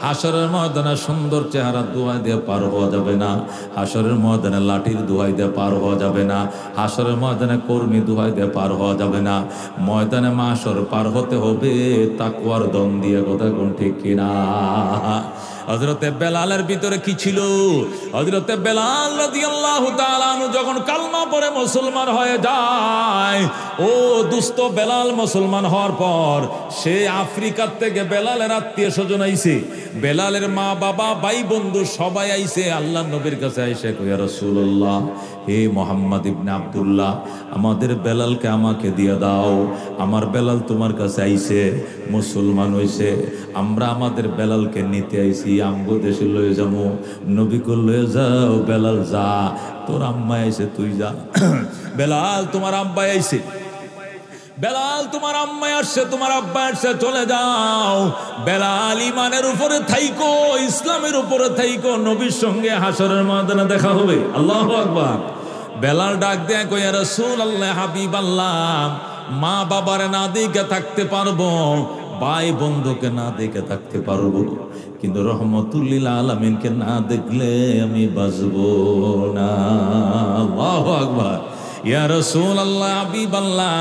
হাসরের ময়দানে সুন্দর চেহারা দোহাই দিয়ে পার হওয়া যাবে না, হাসরের ময়দানে লাঠির দোহাই দিয়ে পার হওয়া যাবে না, হাসরের ময়দানে কর্মী দোহাই দিয়ে পার হওয়া যাবে না। ময়দানে মাশর পার হতে হবে তাকওয়ার দম দিয়ে। কথা কোন ঠিক কিনা? হযরতে বেলালের ভিতরে কি ছিল? হযরতে বেলাল রাদিয়াল্লাহু তাআলা আনহু যখন কালমা পড়ে মুসলমান হয়ে যায়, ও দুস্থ বেলাল মুসলমান হওয়ার পর সে আফ্রিকার থেকে বেলালের আত্মীয় স্বজন আইছে, বেলালের মা বাবা ভাই বন্ধু সবাই আইছে আল্লাহর নবীর কাছে। আইসে কই, ইয়া রাসূলুল্লাহ, হে মুহাম্মদ ইবনে আব্দুল্লাহ, আমাদের বেলালকে আমাকে দিয়ে দাও। আমার বেলাল তোমার কাছে আইছে, মুসলমান হইছে, আমরা আমাদের বেলালকে নিতে আইছি, আমগো দেশে লয়ে যাবো। নবী কল, লয়ে যাও বেলাল, যা, তোর আম্মা আইছে, তুই যা। বেলাল, তোমার আব্বা আইছে, বেলাল তোমার আম্মা আসছে, তোমার আব্বা আসছে, চলে যাও। বেলাল ইমানের উপরে থাইকো, ইসলামের উপরে থাইকো, নবীর সঙ্গে হাসরের ময়দানে দেখা হবে। আল্লাহু আকবার। বেলাল ডাক দেয়, কই, ইয়া রাসূলুল্লাহ, হাবিবাল্লাহ, মা বাবারে না দেখে থাকতে পারবো, ভাই বন্ধুকে না দেখে থাকতে পারবো, কিন্তু রহমতুল লিল আলামিনকে না দেখলে আমি বাঁচবো না। আল্লাহু আকবার। ইয়া রাসূলুল্লাহ, হাবিবাল্লাহ,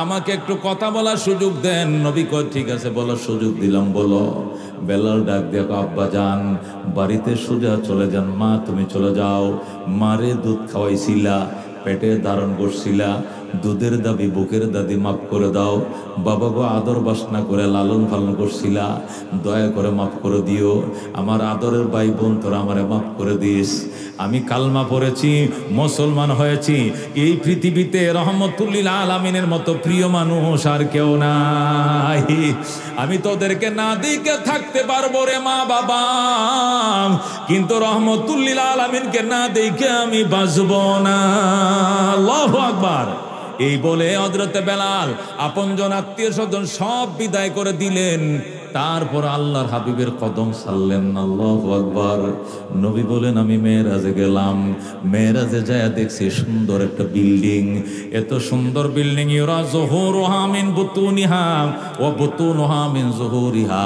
আমাকে একটু কথা বলার সুযোগ দেন। নবী কয়, ঠিক আছে, বলার সুযোগ দিলাম, বলো। বেলাল ডাক দেখো, আব্বা যান, বাড়িতে সোজা চলে যান। মা, তুমি চলে যাও, মারে দুধ খাওয়াইছিলা, পেটে ধারণ করছিলা, দুধের দাবি বুকের দাদি মাফ করে দাও। বাবা গো, আদর বাসনা করে লালন পালন করছিলা, দয়া করে মাফ করে দিও। আমার আদরের ভাই বোন, তোরা আমারে মাফ করে দিস। আমি কালমা পড়েছি, মুসলমান হয়েছি, এই পৃথিবীতে রহমতুল লিল আলামিনের মতো প্রিয় মানুষ আর কেউ নাই। আমি তোদেরকে না দেখে থাকতে পারবো রে মা বাবা, কিন্তু রহমতুল লিল আলামিনকে না দেখে আমি বাঁচবো না। আল্লাহু আকবার। এই বলে হযরতে বেলাল আপনজন আত্মীয় স্বজন সব বিদায় করে দিলেন, তারপর আল্লাহর হাবিবের কদম ছাড়লেন। আল্লাহু আকবার। নবী বলেন, আমি মেরাজে গেলাম, মেরাজে যায় দেখছি সুন্দর একটা বিল্ডিং, এত সুন্দর বিল্ডিং, ইউরা যুহুরুহা মিন বুতুনিহা ওয়া বুতুনুহা মিন যুহুরিহা,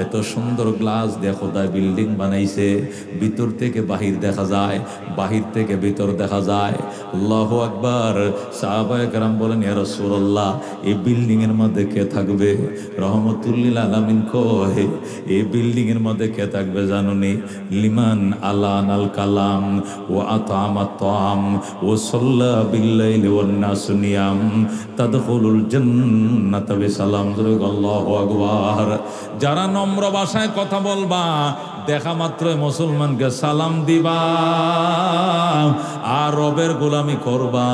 এত সুন্দর গ্লাস দিয়ে খোদাই বিল্ডিং বানাইছে, ভিতর থেকে বাহির দেখা যায়, বাহির থেকে ভিতর দেখা যায়। আল্লাহু আকবার। সাহাবায়ে কেরাম বলেন, ইয়া রাসূলুল্লাহ, এই বিল্ডিং এর মধ্যে কে থাকবে? রহমতুল লিল আলামিন কয়, এই বিল্ডিং এর মধ্যে কে থাকবে জানুনি? লিমান আলানাল কালাম ও আতামাত তাআম ও সাল্লা বিল্লাইলি ওয়ান নাসু নিয়াম তাদখুলুল জান্নাতা বিসালাম। আল্লাহু আকবার। যারা নম্র ভাষায় কথা বলবা, দেখা মাত্রই মুসলমানকে সালাম দিবা আর রবের গোলামি করবা।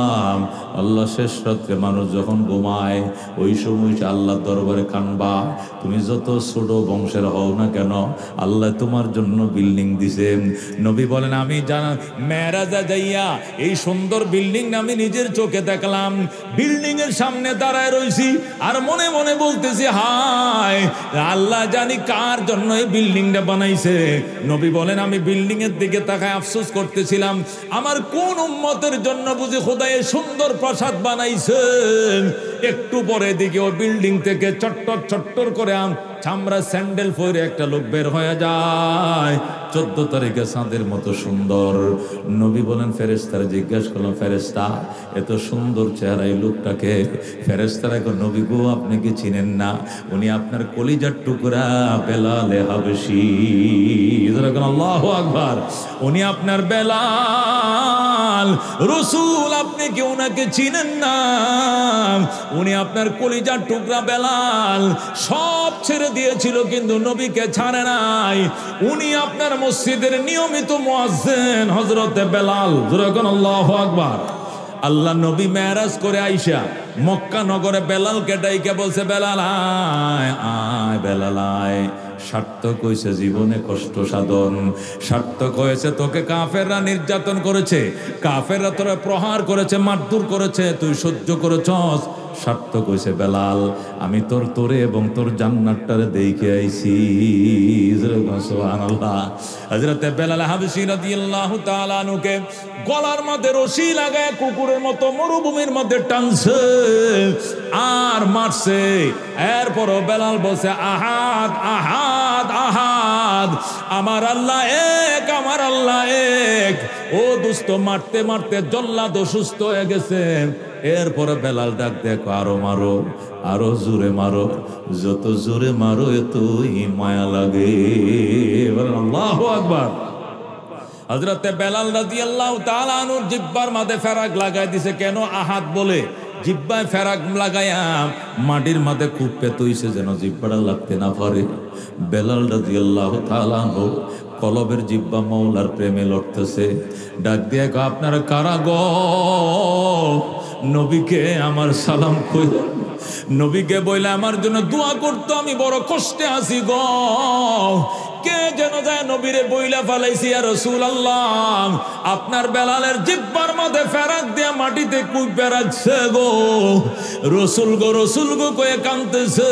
আল্লাহ শেষ রাত্রে মানুষ যখন ঘুমায়, ওই সময় আল্লাহর দরবারে কানবা। তুমি যত ছোট বংশের হও না কেন, আল্লাহ তোমার জন্য বিল্ডিং দিছে। নবী বলেন, আমি জানা মেরাজে যাইয়া এই সুন্দর বিল্ডিং আমি নিজের চোখে দেখলাম। বিল্ডিং এর সামনে দাঁড়ায় রইছি আর মনে মনে বলতেছি, হায় আল্লাহ জানি কার জন্য এই বিল্ডিংটা বানাইছে। নবী বলেন, আমি বিল্ডিং এর দিকে তাকায় আফসোস করতেছিলাম, আমার কোন উম্মতের জন্য বুঝি খোদা এই সুন্দর প্রাসাদ বানাইছেন। একটু পরে দিকে ও বিল্ডিং থেকে চট্টর চট্টর করে চামড়া স্যান্ডেল পরে একটা লোক বের হয়ে যায়। 14 তারিখে চাঁদের মতো সুন্দর। নবী বলেন, ফেরেশতারা জিজ্ঞাসা করলাম, ফেরেশতা এত সুন্দর চেহারা এই লোকটাকে? ফেরেশতারা কো, নবী গো আপনি কি চিনেন না? উনি আপনার কলিজার টুকরা বেলাল হাবশী। আল্লাহু আকবার। উনি আপনার বেলাল রাসূল, আপনি কি ওনাকে চিনেন না? উনি আপনার কলিজার টুকরা বেলাল। সব ছেড়ে দিয়েছিল কিন্তু নবীকে ছাড়ে নাই। উনি আপনার মসজিদের নিয়মিত মুয়াজ্জিন হযরতে বেলাল। যখন আল্লাহু আকবার। আল্লাহ নবী মেরাজ করে আইসা মক্কা নগরে বেলালকে ডাইকে বলছে, বেলাল আয় আয়, বেলাল আয়। সার্থক হয়েছে জীবনে কষ্ট সাধন, সার্থক হয়েছে তোকে কাফেররা নির্যাতন করেছে, কাফেররা তোরা প্রহার করেছে, মারধর করেছে, তুই সহ্য করেছস। সার্থক হয়েছে বেলাল, আমি তোরে এবং তোর জান্নাতটারে দেখে আইছি। সুবহানাল্লাহ। হযরত বেলাল হাবশী রাদিয়াল্লাহু তাআলা আনহুকে গলার মধ্যে রশি লাগায় কুকুরের মতো মরুভূমির মধ্যে টানছে আর মারছে। এরপরও বেলাল বলছে, আহাদ আহাদ আহাদ, আমার আল্লাহ এক, আমার আল্লাহ এক। ও দোস্ত, মারতে মারতে জল্লাদ অসুস্থ হয়ে গেছে। এরপরে বেলাল ডাক, দেখো আরো মারো, আরো জোরে মারো, যত জোরে মারো এতই মায়া লাগে। আল্লাহু আকবার। হযরতে বেলাল রাদিয়াল্লাহু তাআলা আনহুর জিহ্বার মাঝে ফেরাক লাগাই দিছে। কেন? আহাদ বলে জিহ্বায় ফেরাক লাগাইয়া মাটির মাঝে খুব পেতইছে যেন জিহ্বাটা লাগতে না পারে। বেলাল রাদিয়াল্লাহু তাআলা আনহু কলবের জিহ্বা মওলার প্রেমে লড়তেছে। ডাক দিয়ে, আপনারা কারা গো? নবীকে আমার সালাম কই। নবীকে বইলে আমার জন্য দোয়া করতো, আমি বড় কষ্টে আছি গো। কে যেন যায় নবীরে বইলা ফালাইছি, ইয়া রাসূলুল্লাহ আপনার বেলালের জিহ্বার মধ্যে ফেরাক দিয়া মাটিতে কুইপে রাখছে গো। রসুল গো, রসুল গো কয়ে কাঁদতেছে।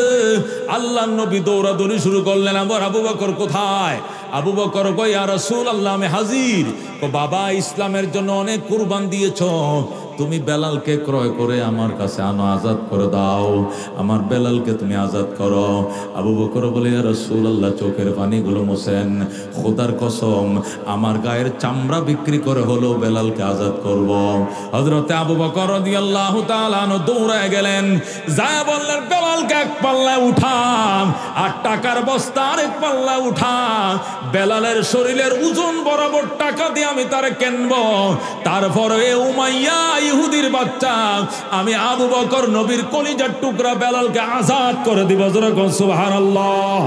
আল্লাহর নবী দৌড়াদৌড়ি শুরু করলেন। আবার আবু বকর কোথায়? আবু বকর কয়, ইয়া রাসূলুল্লাহ আমি হাজির। বাবা, ইসলামের জন্য অনেক কুরবান দিয়েছ, তুমি বেলালকে ক্রয় করে আমার কাছে আনো, আজাদ করে দাও, আমার বেলালকে তুমি আজাদ করো। আবু বকর বলে, ইয়া রাসূলুল্লাহ চোখের পানিগুলো মোছেন, খোদার কসম আমার গায়ের চামড়া বিক্রি করে হলো বেলালকে আজাদ করব। হযরতে আবু বকর রাদিয়াল্লাহু তাআলা আনহু দৌড়ায় গেলেন, যায় বললেন, বেলালকে এক পাল্লায় উঠা, আর টাকার বস্তা আরেক পাল্লায় উঠা। বেলালের শরীরের ওজন বরাবর টাকা দিয়ে আমি তারে কিনবো। তারপরে উমাইয়া ইহুদির বাচ্চা, আমি আবু বকর নবীর কলিজার টুকরা বেলালকে আজাদ করে দিব। সুবহানাল্লাহ।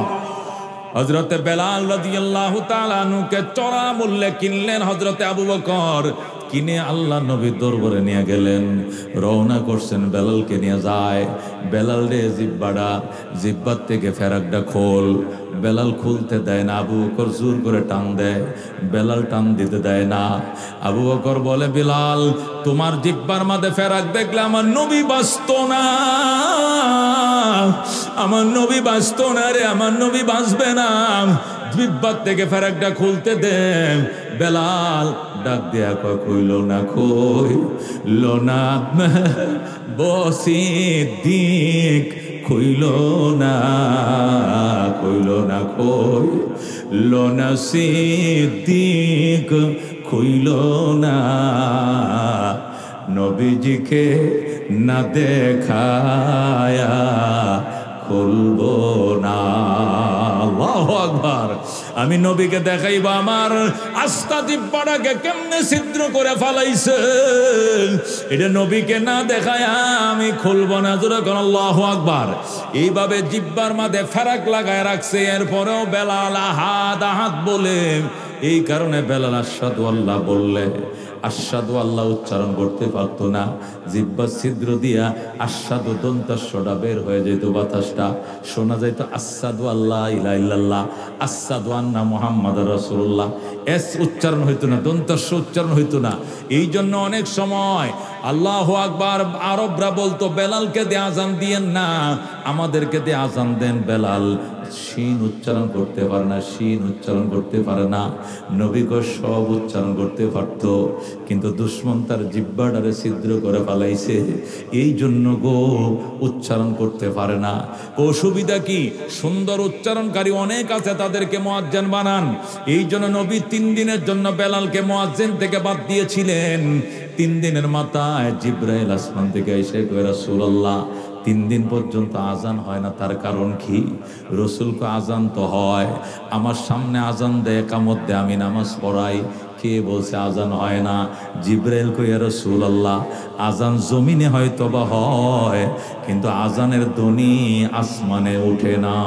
হযরতে বেলাল রাদিয়াল্লাহু তাআলা আনহুকে চড়া মূল্যে কিনলেন হযরতে আবু বকর। কিনে আল্লাহ নবীর দরবারে নিয়ে গেলেন, রওনা করছেন বেলালকে নিয়ে যায়। বেলাল রে জিব্বার থেকে ফেরাকটা খোল। বেলাল খুলতে দেয় না, আবু বকর জোর করে টান দেয়, বেলাল টান দিতে দেয় না। আবু বকর বলে, বিলাল তোমার জিব্বার মাঝে ফেরাক দেখলে আমার নবী বাঁচত না, আমার নবী বাঁচত না রে, আমার নবী বাঁচবে না। জিব্বার থেকে ফেরাকটা খুলতে দে। বেলাল ডাক দেয়া কইল না, কইল না বসিদ্দিক, কইল না, কইল না, কইল না সিদ্দিক, কইল না নবীজিকে না দেখায়া খুলব না। আল্লাহু আকবার। আমি নবীকে দেখাইব আমার আস্তা জিহ্বাটাকে কেমনে ছিদ্র করে ফালাইছে, এটা নবীকে না দেখায়া আমি খুলব না। জোরে কোন আল্লাহু আকবার। এইভাবে জিহ্বার মাঝে ফেরাক লাগায় রাখছে। এরপরেও বেলাল আহাদ আহাদ বলে, এই কারণে বেলাল আশহাদু আল্লাহ বললে আশহাদু আল্লাহ উচ্চারণ করতে পারতো না। জিহ্বা ছিদ্র দিয়া আশহাদু দন্তাস্বটা বের হয়ে যেত, বাতাসটা শোনা যাইতো আশহাদু আল্লাহ ইলাহা ইল্লাল্লাহ, আশহাদু আন্না মুহাম্মাদুর রাসূলুল্লাহ। এস উচ্চারণ হইতো না, দন্তাস্ব উচ্চারণ হইতো না। এই জন্য অনেক সময় আল্লাহু আকবার আরবরা বলতো, বেলালকে দিয়ে আজান দিয়েন না, আমাদেরকে দিয়ে আজান দেন। বেলাল শিন উচ্চারণ করতে পারে না, শিন উচ্চারণ করতে পারে না। নবী গো সব উচ্চারণ করতে পারত, কিন্তু দুশ্মন তার জিহ্বাটারে ছিদ্র করে ফেলাইছে, এই জন্য গো উচ্চারণ করতে পারে না। অসুবিধা কি? সুন্দর উচ্চারণকারী অনেক আছে, তাদেরকে মুয়াজ্জিন বানান। এই জন্য নবী 3 দিনের জন্য বেলালকে মুয়াজ্জিন থেকে বাদ দিয়েছিলেন। 3 দিনের মাথায় জিব্রাইল আসমান থেকে এসে কয়, রাসূলুল্লাহ 3 দিন পর্যন্ত আজান হয় না, তার কারণ কি? রসুলকে আজান তো হয়, আমার সামনে আজান দেয়, একামত দেয়, আমি নামাজ পড়াই, কে বলছে আজান হয় না? জিব্রাইল কয়, ইয়া রাসূলুল্লাহ আজান জমিনে হয়তো বা হয়, কিন্তু আজানের ধ্বনি আসমানে ওঠে না।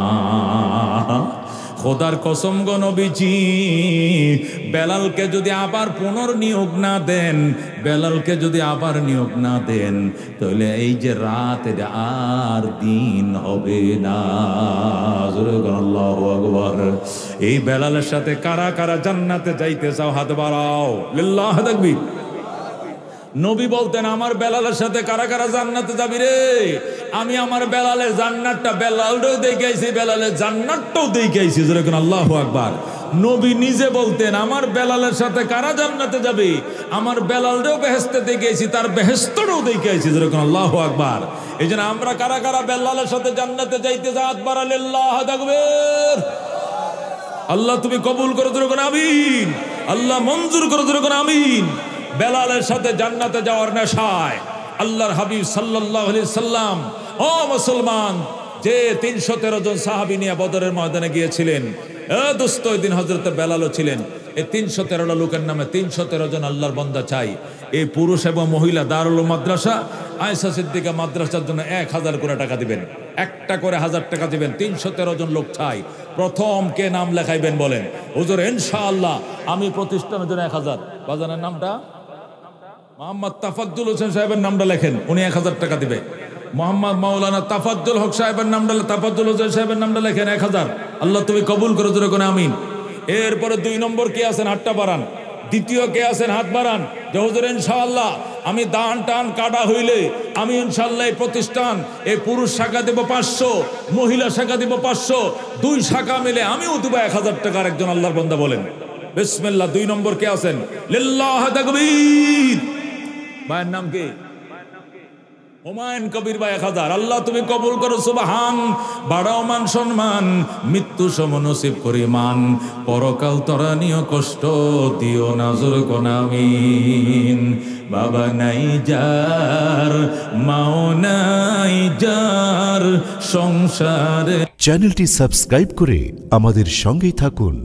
খোদার কসম গো নবীজি, বেলালকে যদি আবার পুনর্নিয়োগ না দেন, বেলালকে যদি আবার নিয়োগ না দেন, তাহলে এই যে রাত, এটা আর দিন হবে না। আল্লাহু আকবার। এই বেলালের সাথে কারা কারা জান্নাতে যাইতে চাও? হাত বাড়াও, লিল্লাহ তাকবীর। নবী বলতেন, আমার বেলালের সাথে কারা কারা জান্নাতে যাবি রে? আমি আমার বেলালের জান্নাতটা বেলালটাও দেখে আইছি, বেলালের জান্নাতটাও দেখে আইছি। যেরকম আল্লাহু আকবার। নবী নিজে বলতেন, আমার বেলালের সাথে কারা জান্নাতে যাবে? আমার বেলালটাও বেহেশতে দেখে আইছি, তার বেহেশতটাও দেখে আইছি। যেরকম আল্লাহু আকবার। এই জন্য আমরা কারা কারা বেলালের সাথে জান্নাতে যাইতে চাই? হাত বাড়ালে আল্লাহু আকবার। আল্লাহ তুমি কবুল করো, যেরকম আমিন। আল্লাহ মঞ্জুর করো, যেরকম আমিন। বেলালের সাথে জান্নাতে যাওয়ার নেশায় আল্লাহর হাবিব সাল্লাল্লাহু আলাইহি সাল্লাম, ও মুসলমান, যে 313 জন সাহাবী নিয়ে বদরের ময়দানে গিয়েছিলেন, দোস্ত ওই দিন হযরত বেলালও ছিলেন। এই 313 লোকের নামে 313 জন আল্লাহর বান্দা চাই। এই পুরুষ এবং মহিলা দারুল মাদ্রাসা, আয়েশা সিদ্দিকা মাদ্রাসার জন্য 1000 করে টাকা দিবেন, একটা করে 1000 টাকা দিবেন। 313 জন লোক চাই। প্রথম কে নাম লেখাইবেন বলেন? হুজুর ইনশাআল্লাহ আমি প্রতিষ্ঠানের জন্য 1000। বাজানের নামটা মোহাম্মদ তাফাজ্জুল হোসেন সাহেবের নামটা লেখেন, উনি 1000 টাকা দিবে। মোহাম্মদ মাওলানা তাফাজ্জুল হক সাহেবের নামটা, তাফাজ্জুল হোসেন সাহেবের নামটা লেখেন 1000। আল্লাহ তুমি কবুল করো, যেরকম আমিন। এরপরে 2 নম্বর কে আছেন? হাতটা বাড়ান। দ্বিতীয় কে আছেন? হাত বাড়ান। যে হুজুর ইনশাআল্লাহ আমি দান টান কাটা হইলে আমি ইনশাআল্লাহ এই প্রতিষ্ঠান, এই পুরুষ শাখা দেব 500, মহিলা শাখা দেব 500, 2 শাখা মিলে আমিও দেব 1000 টাকার একজন আল্লাহর বান্দা বলেন বিসমিল্লাহ। 2 নম্বর কে আছেন? লিল্লাহ তাকবীর। ভাইয়ের নাম কি? হুমায়ুন কবির ভাই 1000। আল্লাহ তুমি কবুল করো, সুবহান। বাড়াও মান সম্মান, মৃত্যু সম নসিব করি মান, পরকাল তরানীয় কষ্ট দিও না, যেরকম আমিন। বাবা নাই যার, মাও নাই যার, সংসারে। চ্যানেলটি সাবস্ক্রাইব করে আমাদের সঙ্গেই থাকুন।